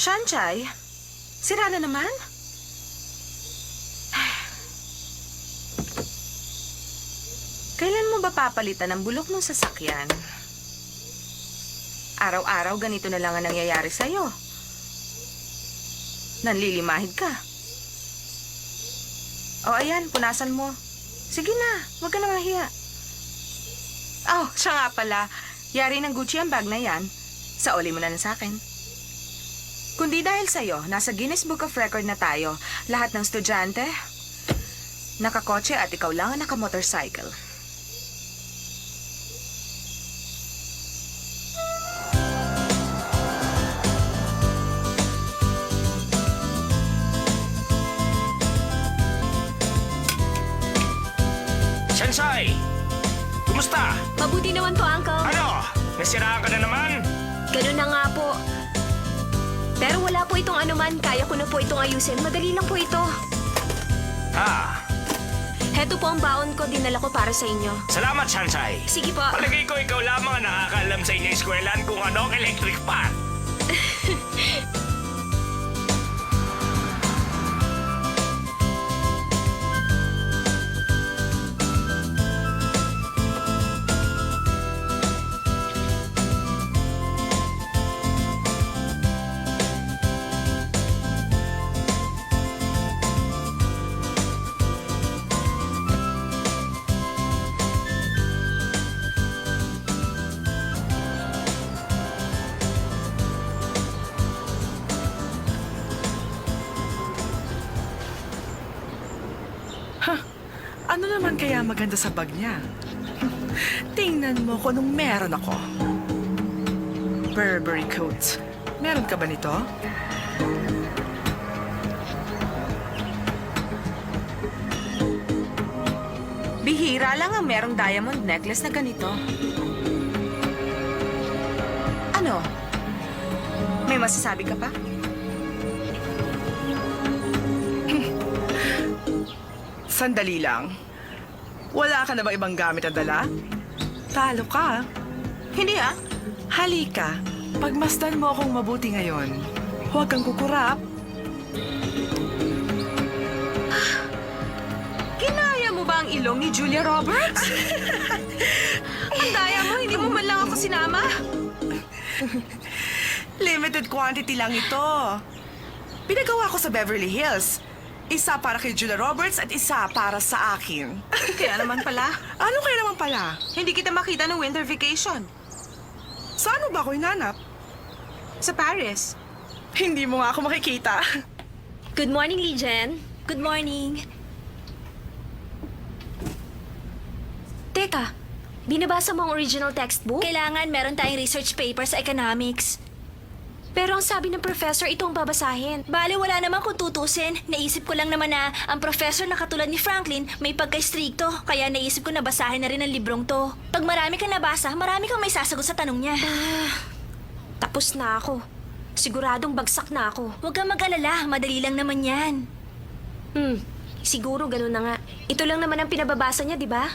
Shanchay, sira na naman? Kailan mo ba papalitan ang bulok ng sasakyan? Araw-araw ganito na lang ang nangyayari sa'yo. Nanlilimahid ka. O ayan, punasan mo. Sige na, huwag ka na mahiya. Oh, siya nga pala. Yari ng Gucci ang bag na yan. Sauli mo na lang sa akin. Kundi dahil sa'yo, nasa Guinness Book of Record na tayo. Lahat ng estudyante, nakakotse at ikaw lang ang nakamotorcycle. Shanchay! Kumusta? Mabuti naman po, Uncle. Ano? Nasiraan ka na naman? Ganun na nga po. Pero wala po itong anuman. Kaya ko na po itong ayusin. Madali lang po ito. Ah, Heto po ang baon ko. Dinala ko para sa inyo. salamat, Shanchay. Sige po. Palagay ko ikaw lamang ang nakakaalam sa inyong eskwelahan kung ano ang electric fan. Ano naman kaya maganda sa bag niya? Tingnan mo kung anong meron ako. Burberry coat. Meron ka ba nito? Bihira lang ang merong diamond necklace na ganito. Ano? May masasabi ka pa? Sandali lang. Wala ka na ba ibang gamit na dala? Talo ka. Hindi ah. Halika. Pagmasdan mo akong mabuti ngayon. Huwag kang kukurap. Kinaya mo ba ang ilong ni Julia Roberts? Ang daya mo, hindi mo man lang ako sinama. Limited quantity lang ito. Pinagawa ko sa Beverly Hills. Isa para kay Julia Roberts at isa para sa akin. Kaya naman pala, Ano kaya naman pala? hindi kita makita ng winter vacation. Saan mo ba ako hinanap? Sa Paris. Hindi mo nga ako makikita. Good morning, Lijen. Good morning. Teka, binabasa mo ang original textbook? Kailangan meron tayong research paper sa economics. Pero ang sabi ng professor, ito ang babasahin. Bale, wala naman kung tutusin. Naisip ko lang naman na ang professor na katulad ni Franklin may pagka-stricto. Kaya naisip ko na basahin na rin ang librong to. Pag marami kang nabasa, marami kang may sasagot sa tanong niya. Tapos na ako. Siguradong bagsak na ako. Huwag kang mag-alala, madali lang naman yan. Siguro ganun na nga. Ito lang naman ang pinababasa niya, di ba?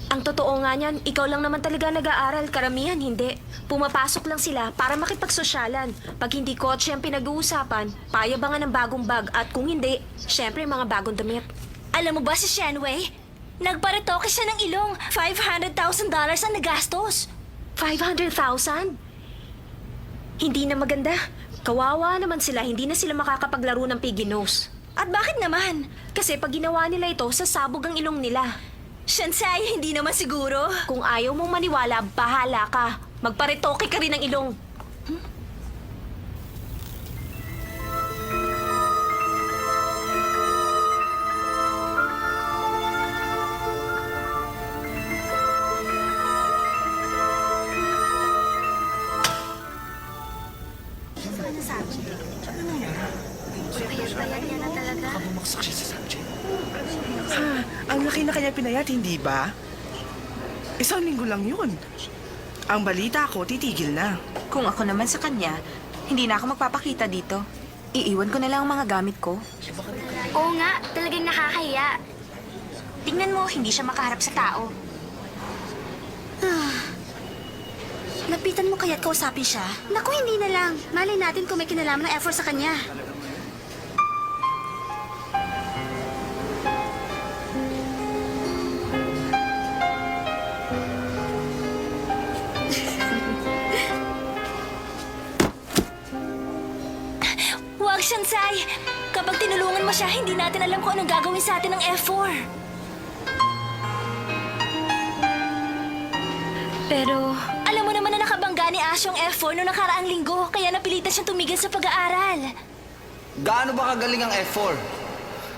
Ang totoo nga niyan, ikaw lang naman talaga nag-aaral, karamihan hindi. Pumapasok lang sila para makipagsosyalan. Pag hindi kotse ang pinag-uusapan, payabangan ng bagong bag at kung hindi, syempre mga bagong damit. Alam mo ba si Shenwei? Nagparetoke siya ng ilong. $500,000 ang nagastos. 500,000? Hindi na maganda. Kawawa naman sila, hindi na sila makakapaglaro ng piggy nose. At bakit naman? Kasi pag ginawa nila ito, sasabog ang ilong nila. Shansay, hindi naman siguro. Kung ayaw mong maniwala, bahala ka. Magparetoke ka rin ng ilong. Bumagsak siya sa subject. Ang laki na kanya pinayat, hindi ba? 1 linggo lang yun. Ang balita ko, titigil na. Kung ako naman sa kanya, hindi na ako magpapakita dito. Iiwan ko na lang ang mga gamit ko. Oo nga, talagang nakakahiya. Tingnan mo, hindi siya makaharap sa tao. Lapitan mo kaya't kausapin siya. Naku, hindi na lang. Malay natin kung may kinalaman ng effort sa kanya. Huwag, Shansai! Kapag tinulungan mo siya, hindi natin alam kung anong gagawin sa atin ng F4. Pero... Alam mo naman na nakabangga ni Ash yung F4 noong nakaraang linggo, kaya napilitan siyang tumigil sa pag-aaral. Gaano ba kagaling ang F4?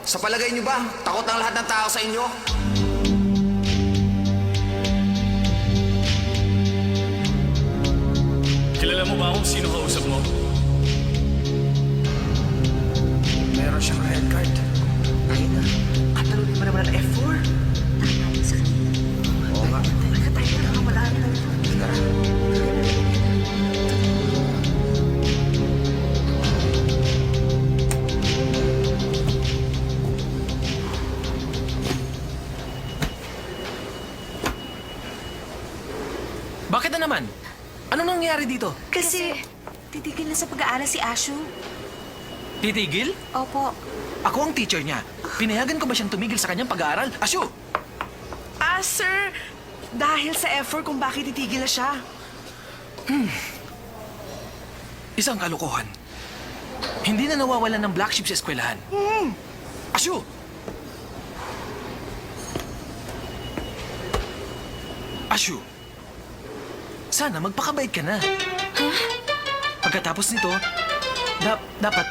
Sa palagay niyo ba, takot ang lahat ng tao sa inyo? Kilala mo ba kung sino kausap mo? Meron siyang red card. Ay na, katalunin mo naman ang F4. Oo nga. Ay, tayo na lang, wala na. Bakit na naman? Anong nangyayari dito? Kasi titigil na sa pag-aaral si Ashu. Titigil? Opo. Ako ang teacher niya. Pinayagan ko ba siyang tumigil sa kanyang pag-aaral? Asyo! Sir, dahil sa effort kung bakit titigil na siya. Isang kalokohan. Hindi na nawawalan ng black sheep sa eskwelahan. Asyo! Asyo! Sana magpakabait ka na. Pagkatapos nito, dapat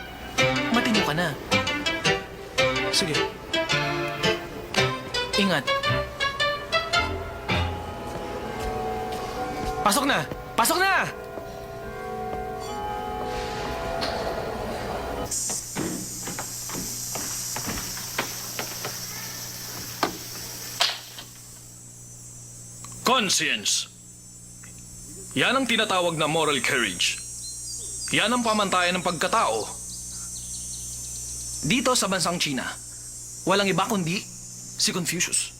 matino ka na. Sige. Ingat. Pasok na! Pasok na! Conscience. Yan ang tinatawag na moral courage. Yan ang pamantayan ng pagkatao. Dito sa bansang China, walang iba kundi si Confucius.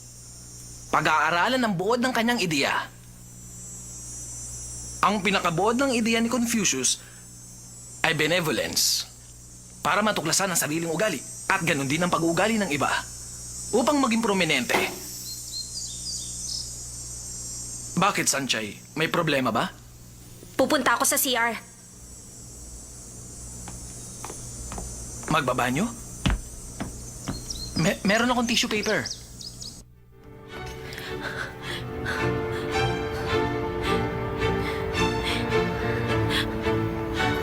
Pag-aaralan ng buod ng kanyang ideya. Ang pinakabuod ng ideya ni Confucius ay benevolence. Para matuklasan ang sariling ugali at ganun din ang pag-uugali ng iba. Upang maging prominente. Bakit, Sanchay? May problema ba? Pupunta ako sa CR. Magbabanyo? Meron akong tissue paper.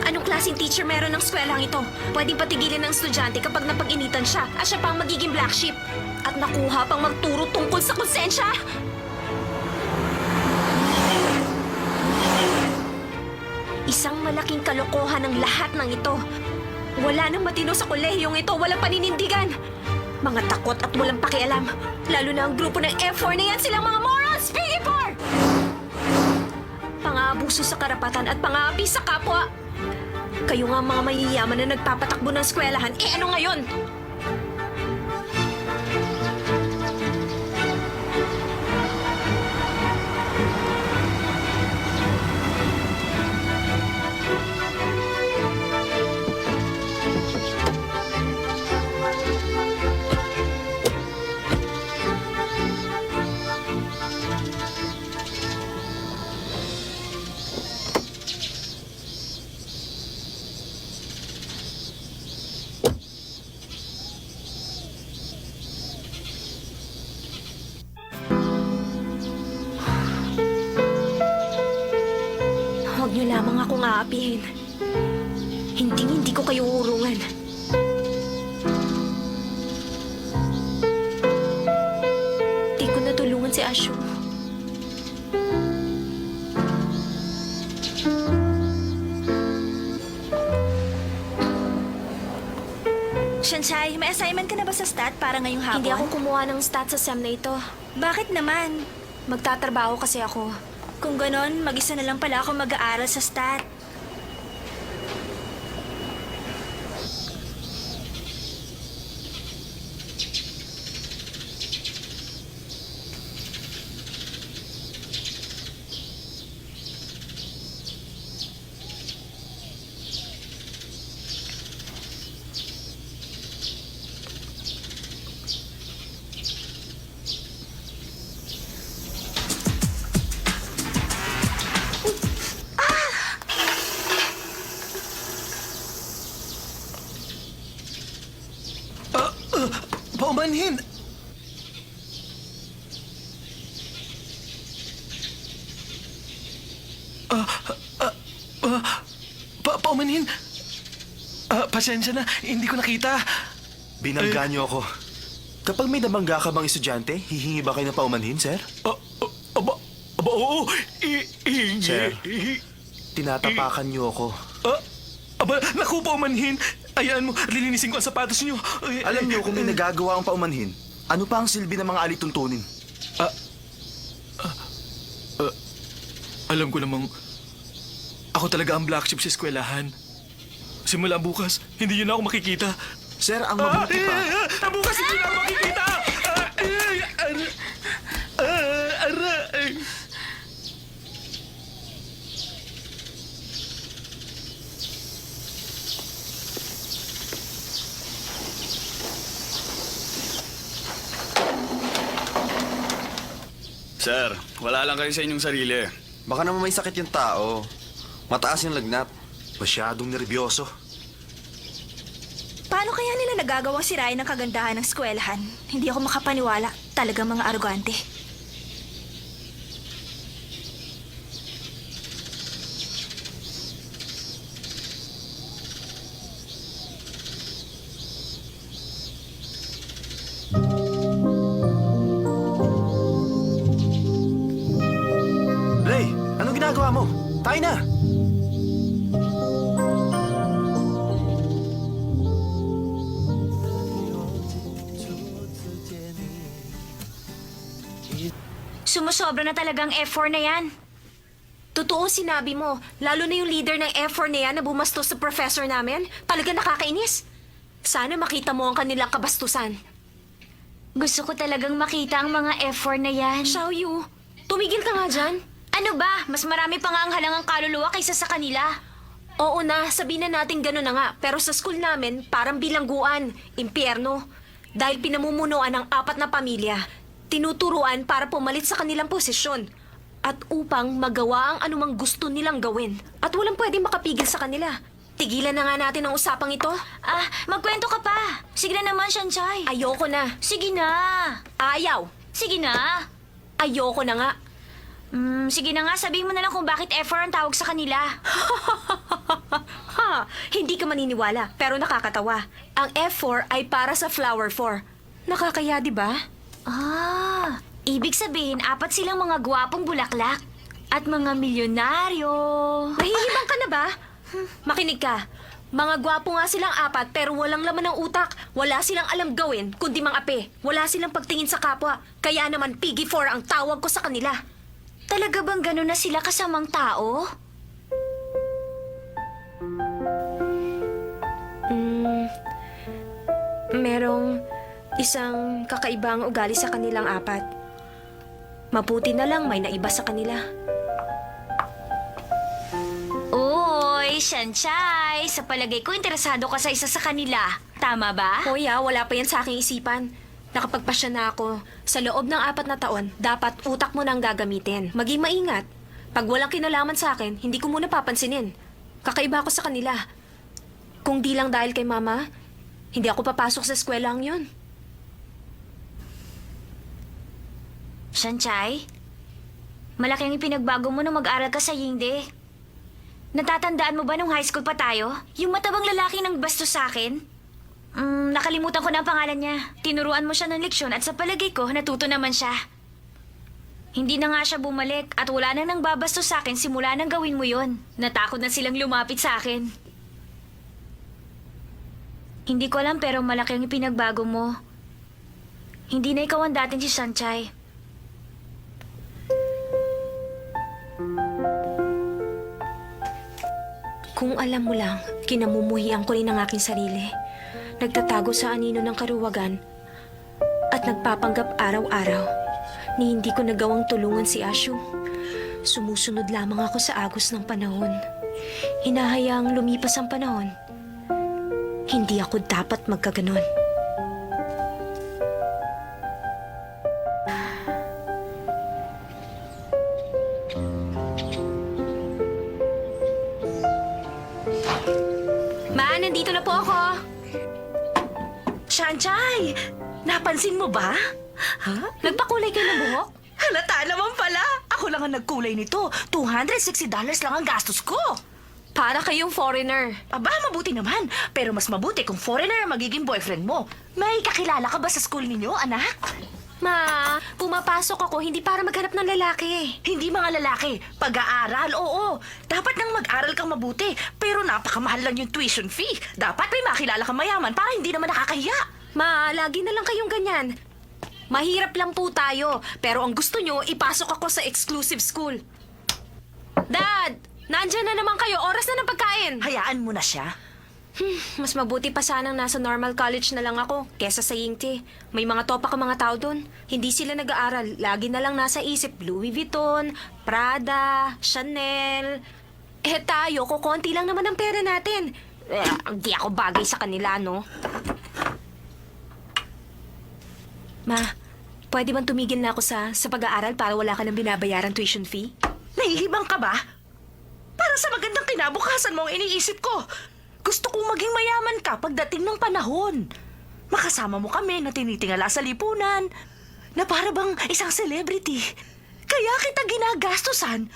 Anong klaseng teacher meron ng eskwelahang ito? Pwedeng patigilin ng estudyante kapag napag-initan siya at siya pa ang magiging black sheep. At nakuha pang magturo tungkol sa konsensya. Isang malaking kalokohan ang lahat ng ito. Wala nang matino sa kolehiyong ito, walang paninindigan. Mga takot at walang pakialam. Lalo na ang grupo ng F4 na yan, silang mga morals! PE4! Pang-aabuso sa karapatan at pang-aapi sa kapwa. Kayo nga mga mayayaman na nagpapatakbo ng eskwelahan, ano ngayon? Huwag niyo lamang akong aapihin. Hindi ko kayo urungan. Di ko natulungan si Ashu. Shansai, may assignment ka na ba sa stat para ngayong hapon? Hindi ako kumuha ng stats sa SEM na ito. Bakit naman? Magtatrabaho kasi ako. Kung ganon, mag-isa na lang pala ako mag-aaral sa stat. Paumanhin! Paumanhin! Pasensya na, hindi ko nakita. Binangga niyo ako. Kapag may nabangga ka bang estudyante, hihingi ba kayo ng paumanhin, sir? Oo. Sir, tinatapakan niyo ako. Naku, paumanhin. Ayaan mo, lilinisin ko ang sapatos niyo. Alam niyo kung may nagagawa ang paumanhin, ano pa ang silbi ng mga alituntunin? Alam ko namang ako talaga ang black sheep sa eskwelahan. Simula bukas, hindi niyo na ako makikita. Sir, ang mabuti pa, Bukas hindi na ako makikita! Aray! Sir, wala lang kayo sa inyong sarili. Baka naman may sakit yung tao. Mataas yung lagnat. masyadong nervyoso. Paano kaya nila nagagawang sirain ang kagandahan ng eskwelahan? Hindi ako makapaniwala. Talagang mga arogante. Ray, anong ginagawa mo? Tayo na! Sumusobra na talagang F4 na yan. Totoo sinabi mo, lalo na yung leader ng F4 na yan na bumastos sa professor namin. Talaga nakakainis. Sana makita mo ang kanilang kabastusan. Gusto ko talagang makita ang mga F4 na yan. Xiaoyu, tumigil ka nga dyan. Ano ba? Mas marami pa nga ang halangang kaluluwa kaysa sa kanila. Oo na, sabihin na natin gano'n na nga. Pero sa school namin, parang bilangguan, impyerno. Dahil pinamumunuan ng 4 na pamilya, tinuturuan para pumalit sa kanilang posisyon. At upang magawa ang anumang gusto nilang gawin. At walang pwedeng makapigil sa kanila. Tigilan na nga natin ang usapang ito. Magkwento ka pa. Sige na naman, Shanchay. Ayoko na. Sige na. Ayaw. Sige na. Ayoko na nga. Sige na nga, sabihin mo na lang kung bakit F4 ang tawag sa kanila. Ha, hindi ka maniniwala, pero nakakatawa. Ang F4 ay para sa flower 4. Nakakaya, di ba? Ibig sabihin, 4 silang mga gwapong bulaklak. At mga milyonaryo. Nahihimang ka na ba? Makinig ka. Mga gwapo nga silang 4 pero walang laman ng utak. Wala silang alam gawin kundi mang-ape. Wala silang pagtingin sa kapwa. Kaya naman Piggy 4 ang tawag ko sa kanila. Talaga bang gano'n na sila kasamang tao? Merong isang kakaibang ugali sa kanilang 4. Mabuti na lang may naiba sa kanila. Uy, Shanchay, sa palagay ko interesado ka sa isa sa kanila. Tama ba? Hoy, wala pa yan sa aking isipan. Nakapagpasya na ako. Sa loob ng 4 na taon, dapat utak mo nang gagamitin. Maging maingat. Pag walang kinalaman sa akin, hindi ko muna papansinin. Kakaiba ako sa kanila. Kung di lang dahil kay Mama, hindi ako papasok sa eskwelahan yun. Shanchay, malaki ang ipinagbago mo nung mag-aral ka sa Yingde. Natatandaan mo ba nung high school pa tayo? Yung matabang lalaki nang bastos sa akin? Nakalimutan ko na ang pangalan niya. Tinuruan mo siya ng leksyon at sa palagay ko, natuto naman siya. Hindi na nga siya bumalik at wala na nang babastos sa akin simula nang gawin mo yon. Natakot na silang lumapit sa akin. Hindi ko alam pero malaki ang ipinagbago mo. Hindi na ikaw ang dating si Shanchay. Kung alam mo lang, kinamumuhian ko rin ang aking sarili. Nagtatago sa anino ng karuwagan at nagpapanggap araw-araw ni hindi ko nagawang tulungan si Ashu. Sumusunod lamang ako sa agos ng panahon. Hinahayaang lumipas ang panahon. Hindi ako dapat magkaganon. Ma, nandito na po ako. Shanchay! Napansin mo ba? Ha? Nagpakulay kayo ng buhok? Halata naman pala. Ako lang ang nagkulay nito. $260 lang ang gastos ko. Para kayong foreigner. Aba, mabuti naman. Pero mas mabuti kung foreigner ang magiging boyfriend mo. May kakilala ka ba sa school ninyo, anak? Ma, pumapasok ako hindi para maghanap ng lalaki. Hindi mga lalaki. Pag-aaral, oo. Dapat nang mag-aral kang mabuti. Pero napakamahal lang yung tuition fee. Dapat may makilala kang mayaman para hindi naman nakakahiya. Ma, lagi na lang kayong ganyan. Mahirap lang po tayo, pero ang gusto nyo, ipasok ako sa exclusive school. Dad, nandyan na naman kayo. Oras na ng pagkain. Hayaan mo na siya. Mas mabuti pa sanang nasa normal college na lang ako kesa sa Yingti. May mga topa ka mga tao doon. Hindi sila nag-aaral. Lagi na lang nasa isip Louis Vuitton, Prada, Chanel. Eh tayo, kukonti lang naman ang pera natin. Di ako bagay sa kanila, no? Ma, pwede bang tumigil na ako sa pag-aaral para wala ka nang binabayaran tuition fee? Nahihibang ka ba? Para sa magandang kinabukasan mo ang iniisip ko. Gusto kong maging mayaman ka pagdating ng panahon. Makasama mo kami na tinitingala sa lipunan. Na para bang isang celebrity. Kaya kita ginagastusan.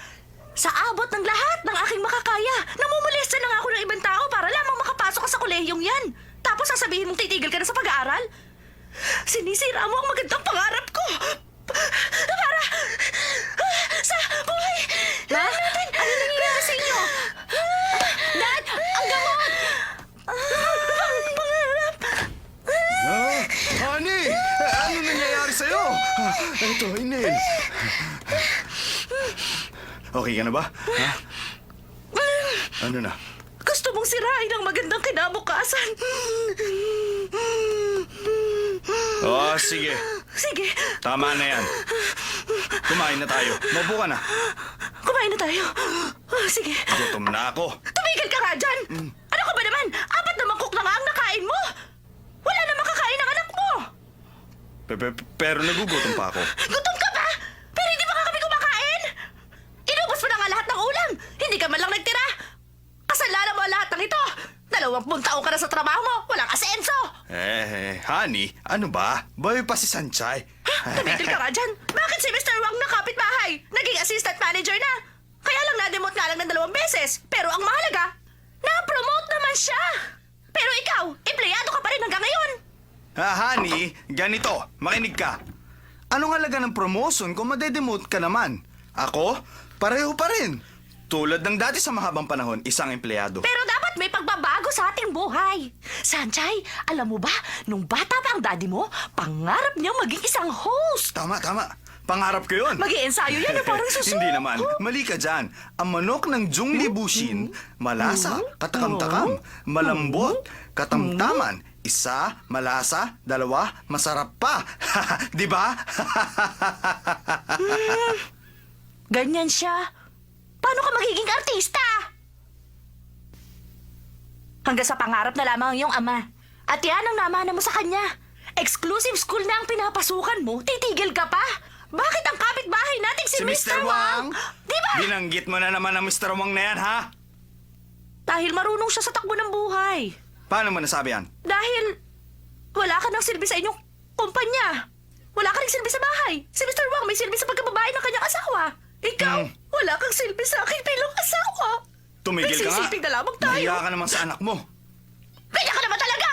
Sa abot ng lahat ng aking makakaya. Namumulesta na nga ako ng ibang tao para lamang makapasok ka sa kolehiyong yan. Tapos sasabihin mong titigil ka na sa pag-aaral? Sinisira mo ang magandang pangarap ko. Para sa buhay natin. Ano nangyayari sa inyo? Dad, ang gamot! Pangarap. Honey! Ano nangyayari sa'yo? Ito, Inel. Okay ka na ba? Ha? Ano na? Gusto mong sirain ang magandang kinabukasan. Oh, sige. Sige, Tama na yan. Kumain na tayo. Maupo ka na. kumain na tayo. Sige, Gutom na ako. tumigil ka nga dyan. Ano ka ba naman? 4 na mangkok na nga ang nakain mo. Wala na makakain ang anak mo. Pero nagugutom pa ako. Gutom ka ba? Pero hindi pa nga kami kumakain. Inubos mo na nga lahat ng ulam. Hindi ka man lang nagtira. Kasalanan mo ang lahat ng ito. 20 taon ka na sa trabaho mo. Walang asenso. Honey, ano ba? Boy pa si Sanchay. Tumigil ka nga dyan. Bakit si Mr. Wang na kapitbahay? Naging assistant manager na. Kaya lang na-demote nga lang ng 2 beses. Pero ang mahalaga, na-promote naman siya. Pero ikaw, empleyado ka pa rin hanggang ngayon. Honey, ganito. Makinig ka. Anong halaga ng promotion kung madedemote ka naman? Ako, pareho pa rin. Tulad ng dati sa mahabang panahon, isang empleyado. Pero dapat may pagbabago sa ating buhay. Sanchay, alam mo ba, nung bata pa ang daddy mo, pangarap niyang maging isang host. Tama. Pangarap ko yun. Mag-iensayo yan na parang suso. Hindi naman. Mali ka dyan. Ang manok ng Zhongli Bushin, malasa, katakam-takam, malambot, katamtaman, 1, malasa, 2, masarap pa. Di ba? Ganyan siya. Paano ka magiging artista? Hanggang sa pangarap na lamang ang iyong ama. At yan ang namana mo sa kanya. Exclusive school na ang pinapasukan mo, titigil ka pa? Bakit ang kapitbahay nating si Mr. Wang? Di ba? Binanggit mo na naman ang Mr. Wang na yan, ha? Dahil marunong siya sa takbo ng buhay. Paano mo nasabi yan? Dahil wala ka ng silbi sa inyong kumpanya. Wala ka rin silbi sa bahay. Si Mr. Wang may silbi sa pagkababae ng kanyang asawa. Ikaw, wala kang silbi sa akin bilang asawa. Tumigil ka nga. Nagsisiping na lamang tayo. Nahiya ka naman sa anak mo. Ganyan ka naman talaga!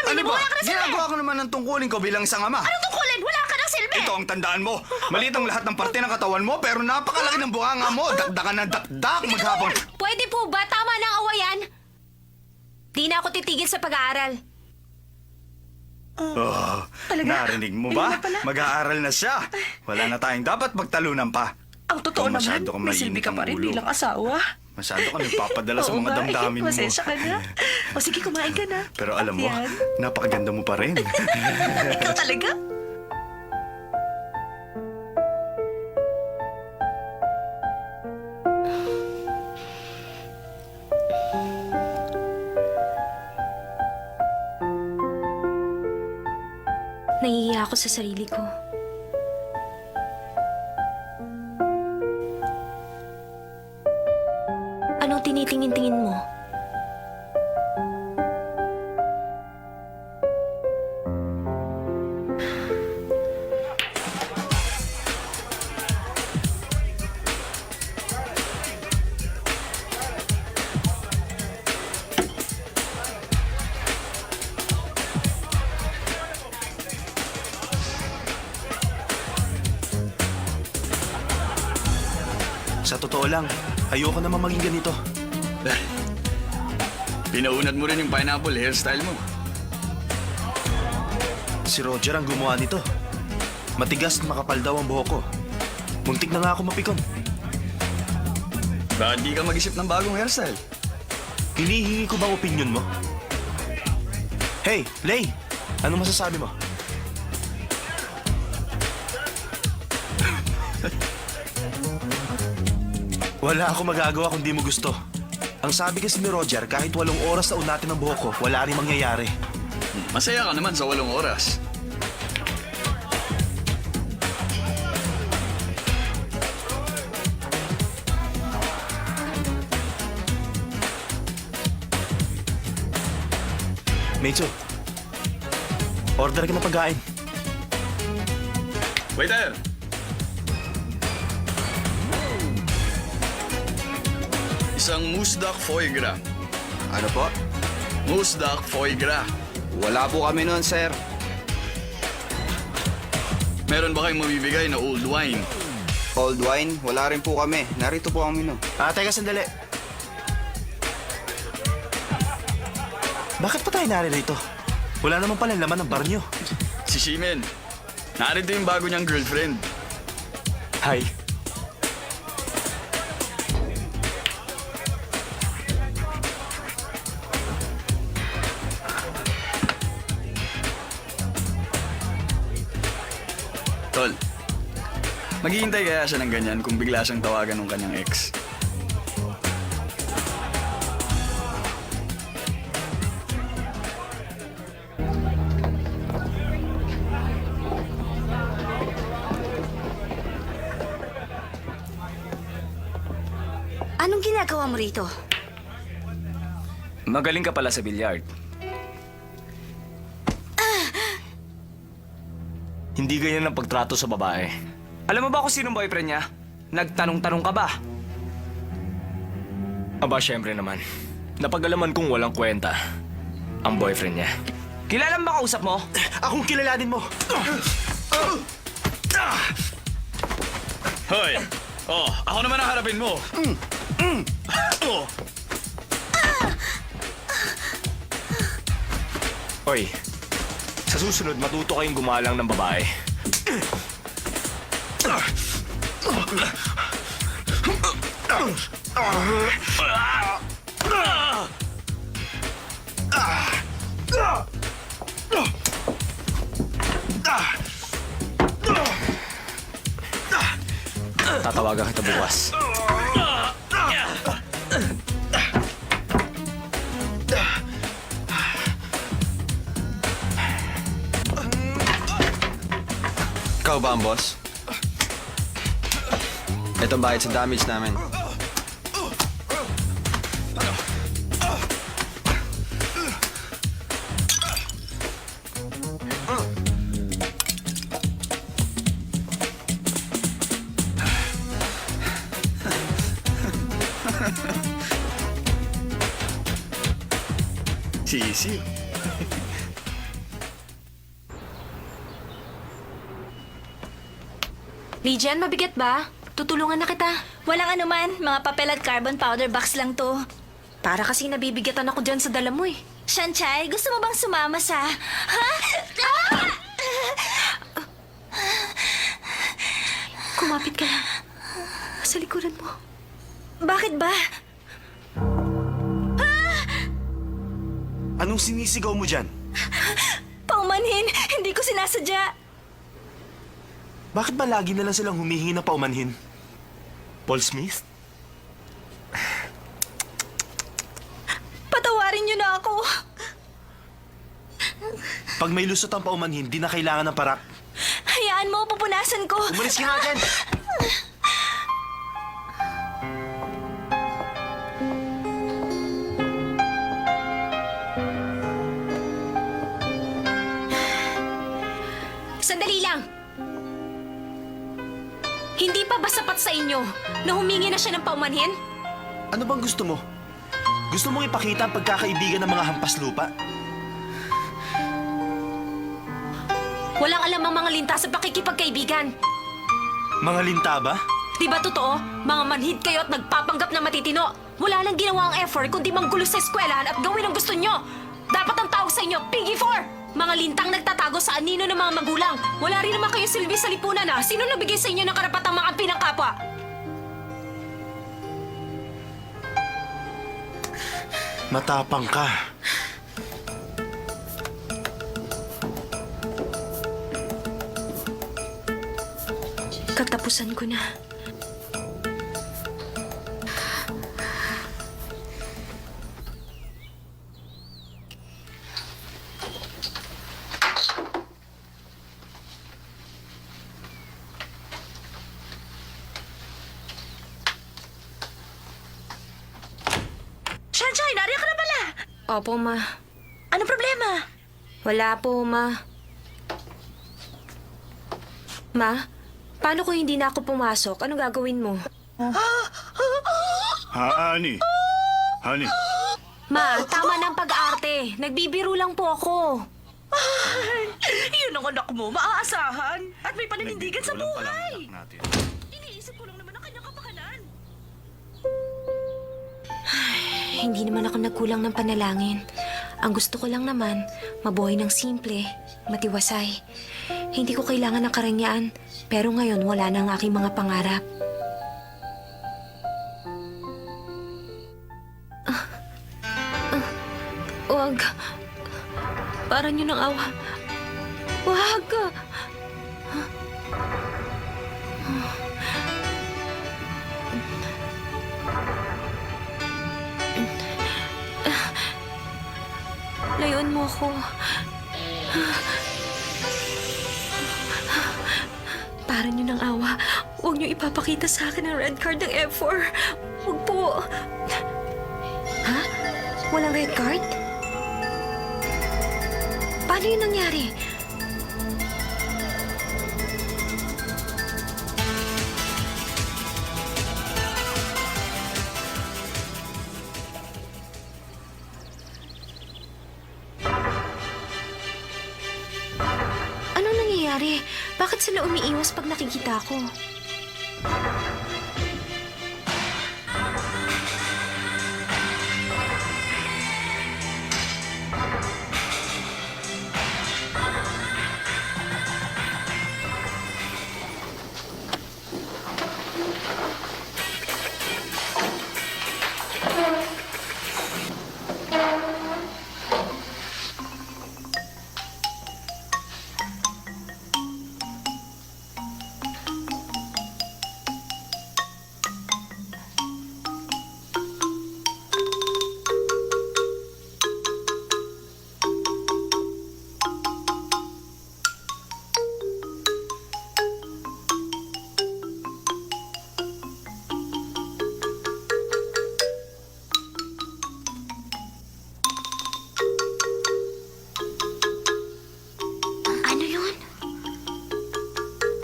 Aminin mo, wala ka ng silbi! Ginagawa ko naman ng tungkulin ko bilang isang ama. Anong tungkulin? Wala ka ng silbi! Ito ang tandaan mo. Maliit ang lahat ng parte ng katawan mo, pero napakalaki ng bunganga mo. Dakdakan ng dakdak maghapon. Pwede po ba? Tama na ang awayan. Di na ako titigil sa pag-aaral. Oh, Talaga? narinig mo Ayun ba? na pala. Mag-aaral na siya. Wala na tayong dapat pagtalunan pa. Ang totoo Ikaw, naman, masyado kang may silbi mainit ka ang pa rin ulo. bilang asawa. Masyado ka nagpapadala sa Oo mga nga, damdamin mo. Pasensya ka na. O sige, kumain ka na. Pero alam mo, Yan. napakaganda mo pa rin. Ikaw talaga? Nahihiya ako sa sarili ko. Anong tinitingin-tingin mo? Sa totoo lang, ayoko naman maging ganito. Pinaunat mo rin yung pineapple hairstyle mo. Si Roger ang gumawa nito. Matigas at makapal daw ang buhok ko. Muntik na nga ako mapikon. Bakit di ka mag-isip ng bagong hairstyle? Hinihingi ko bang opinion mo? Hey, Lay! Ano masasabi mo? Wala ako magagawa kung di mo gusto. Ang sabi kasi ni Roger, kahit 8 oras na unatin ang buhok ko, wala rin mangyayari. Masaya ka naman sa 8 oras. Meitsu, order ka ng pagkain. Waiter! Isang musdak foie gras. Ano po? Musdak foie gras. Wala po kami noon, sir. Meron ba kayong mabibigay na old wine? Old wine? Wala rin po kami. Narito po kami, no. Teka sandali. Bakit pa tayo naririto? Wala naman pala laman ng bar niyo. Si Shimen. Narito yung bago niyang girlfriend. Hi. Tol, maghihintay kaya siya ng ganyan kung bigla siyang tawagan ng kanyang ex? Anong ginagawa mo rito? Magaling ka pala sa billiard. Hindi ganyan ang pagtrato sa babae. Alam mo ba kung sinong boyfriend niya? Nagtanong-tanong ka ba? Aba, syempre naman. Napag-alaman kong walang kwenta ang boyfriend niya. Kilala mo ba kausap mo? Akong kilalanin mo! Hoy! Oh, ako naman ang harapin mo. Oh. Hoy, sa susunod matuto kayong gumalang ng babae. Tatawagan kita bukas. Ikaw ba ang boss? Ito ang bayad sa damage namin. Sisi. Lijan, mabigat ba? Tutulungan na kita. Walang anuman, mga papel at carbon powder box lang to. Para kasi nabibigatan ako dyan sa dala mo eh. Shanchay, gusto mo bang sumama sa... Ha? Kumapit ka lang. Sa likuran mo. Bakit ba? Anong sinisigaw mo dyan? Paumanhin, hindi ko sinasadya. Bakit ba lagi na lang silang humihingi ng paumanhin? Paul Smith? Patawarin niyo na ako. Pag may lusot ang paumanhin, di na kailangan ng parak. Hayaan mo, pupunasan ko. Umalis ka nga dyan! Sandali lang! Hindi pa ba sapat sa inyo na humingi na siya ng paumanhin? Ano bang gusto mo? Gusto mong ipakita ang pagkakaibigan ng mga hampas lupa? Walang alam ang mga linta sa pakikipagkaibigan. Mga linta ba? Di ba totoo? Mga manhid kayo at nagpapanggap na matitino. Wala lang ginawa ang effort kundi manggulo sa eskwelahan at gawin ang gusto nyo. Dapat ang tawag sa inyo, Piggy 4! Mga lintang nagtatago sa anino ng mga magulang. Wala rin naman kayo silbi sa lipunan ha. Sino nagbigay sa inyo ng karapatang mga pinangkapwa? Matapang ka. Katapusan ko na. Sunshine, nariyan ka na pala. Opo, ma. Anong problema? Wala po, ma. Ma, paano kung hindi na ako pumasok? Anong gagawin mo? Honey. Honey. Ma, tama ng pag-arte. Nagbibiro lang po ako. Yun ang anak mo, maaasahan. At may paninindigan sa Walang palang buhay. anak natin. Iniisip ko lang naman ang kanyang kapakanan. Hindi naman ako nagkulang ng panalangin. Ang gusto ko lang naman, mabuhay ng simple, matiwasay. Hindi ko kailangan ng karangyaan, pero ngayon wala na ang aking mga pangarap. Wag. Para niyo ng awa. Wag. Layuan mo ako. Para niyo ng awa, huwag niyo ipapakita sa akin ang red card ng F4. Huwag po. Ha? Walang red card? Paano yun nangyari? Anong nangyayari? Bakit sila umiiwas pag nakikita ko?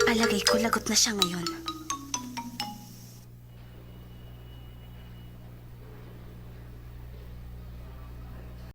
Palagay ko lagot na siya ngayon.